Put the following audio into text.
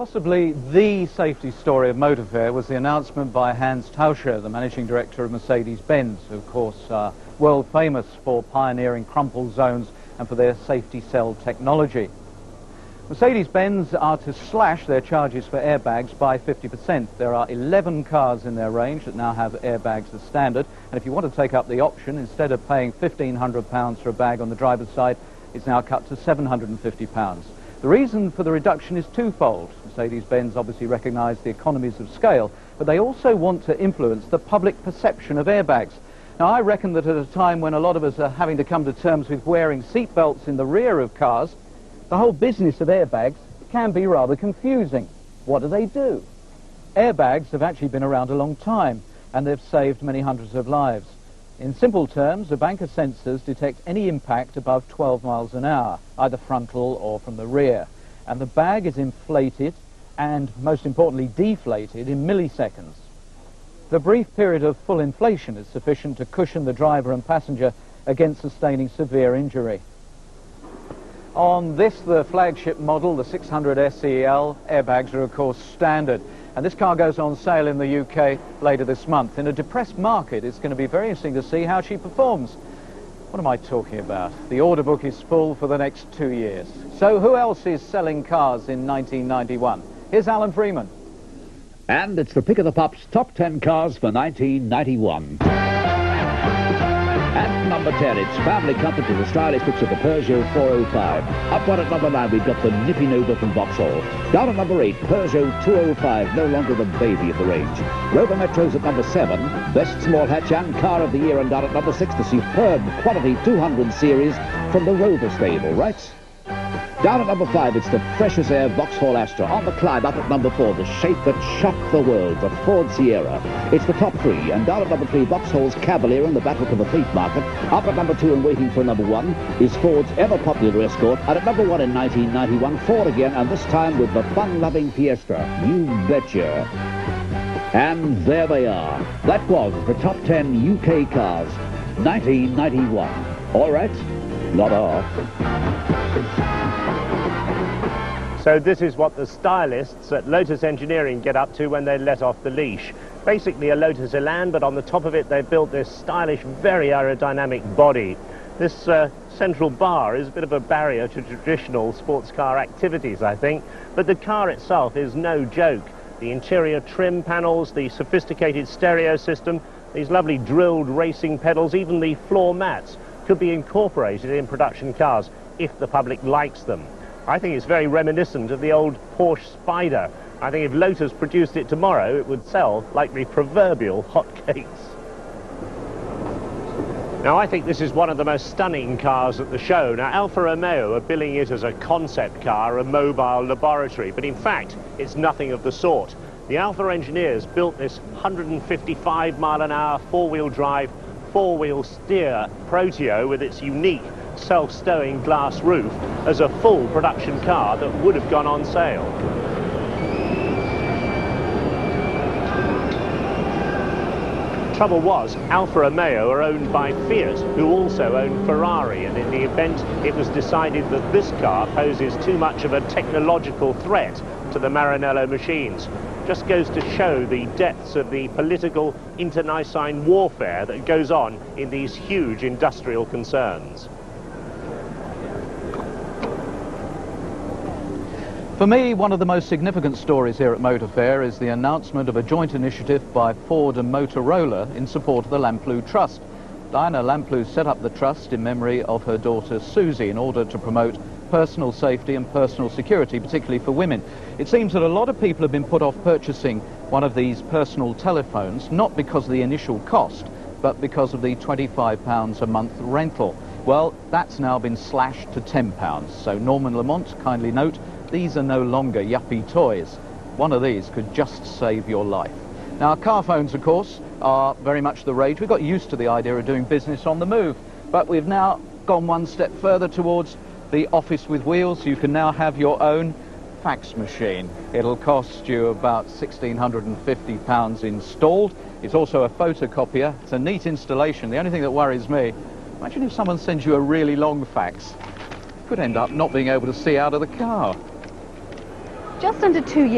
Possibly the safety story of Motorshow was the announcement by Hans Tauscher, the managing director of Mercedes-Benz, who of course are world famous for pioneering crumple zones and for their safety cell technology. Mercedes-Benz are to slash their charges for airbags by 50%. There are 11 cars in their range that now have airbags as standard, and if you want to take up the option, instead of paying £1,500 for a bag on the driver's side, it's now cut to £750. The reason for the reduction is twofold. Mercedes-Benz obviously recognise the economies of scale, but they also want to influence the public perception of airbags. Now, I reckon that at a time when a lot of us are having to come to terms with wearing seat belts in the rear of cars, the whole business of airbags can be rather confusing. What do? Airbags have actually been around a long time, and they've saved many hundreds of lives. In simple terms, a bank of sensors detects any impact above 12 miles an hour, either frontal or from the rear. And the bag is inflated and, most importantly, deflated in milliseconds. The brief period of full inflation is sufficient to cushion the driver and passenger against sustaining severe injury. On this, the flagship model, the 600 SEL, airbags are of course standard. And this car goes on sale in the UK later this month. In a depressed market, it's going to be very interesting to see how she performs. What am I talking about? The order book is full for the next 2 years. So who else is selling cars in 1991? Here's Alan Freeman. And it's the pick of the pops top 10 cars for 1991. At number 10, it's family comfort with the stylish looks of the Peugeot 405. Up one at number 9, we've got the nippy Nova from Vauxhall. Down at number 8, Peugeot 205, no longer the baby of the range. Rover Metro's at number 7, best small hatch and car of the year. And down at number 6, the superb quality 200 series from the Rover stable, right? Down at number 5, it's the fresh as air Vauxhall Astra. On the climb, up at number 4, the shape that shocked the world, the Ford Sierra. It's the top 3, and down at number 3, Vauxhall's Cavalier in the battle for the fleet market. Up at number 2 and waiting for number 1 is Ford's ever-popular Escort. And at number 1 in 1991, Ford again, and this time with the fun-loving Fiesta. You betcha. And there they are. That was the top 10 UK cars, 1991. All right, not off. So this is what the stylists at Lotus Engineering get up to when they let off the leash. Basically a Lotus Elan, but on the top of it they've built this stylish, very aerodynamic body. This central bar is a bit of a barrier to traditional sports car activities, I think, but the car itself is no joke. The interior trim panels, the sophisticated stereo system, these lovely drilled racing pedals, even the floor mats could be incorporated in production cars if the public likes them. I think it's very reminiscent of the old Porsche Spider. I think if Lotus produced it tomorrow, it would sell like the proverbial hotcakes. Now, I think this is one of the most stunning cars at the show. Now, Alfa Romeo are billing it as a concept car, a mobile laboratory, but in fact, it's nothing of the sort. The Alfa engineers built this 155-mile-an-hour four-wheel drive, four-wheel steer Proteo with its unique self-stowing glass roof as a full production car that would have gone on sale. Trouble was, Alfa Romeo are owned by Fiat, who also own Ferrari, and in the event it was decided that this car poses too much of a technological threat to the Maranello machines. Just goes to show the depths of the political internecine warfare that goes on in these huge industrial concerns. For me, one of the most significant stories here at Motor Fair is the announcement of a joint initiative by Ford and Motorola in support of the Lamplugh Trust. Diana Lamplugh set up the trust in memory of her daughter Susie in order to promote personal safety and personal security, particularly for women. It seems that a lot of people have been put off purchasing one of these personal telephones, not because of the initial cost, but because of the £25 a month rental. Well, that's now been slashed to £10. So Norman Lamont, kindly note, these are no longer yuppie toys. One of these could just save your life. Now, car phones, of course, are very much the rage. We got used to the idea of doing business on the move, but we've now gone one step further towards the office with wheels. You can now have your own fax machine. It'll cost you about £1,650 installed. It's also a photocopier. It's a neat installation. The only thing that worries me, imagine if someone sends you a really long fax. You could end up not being able to see out of the car. just under 2 years.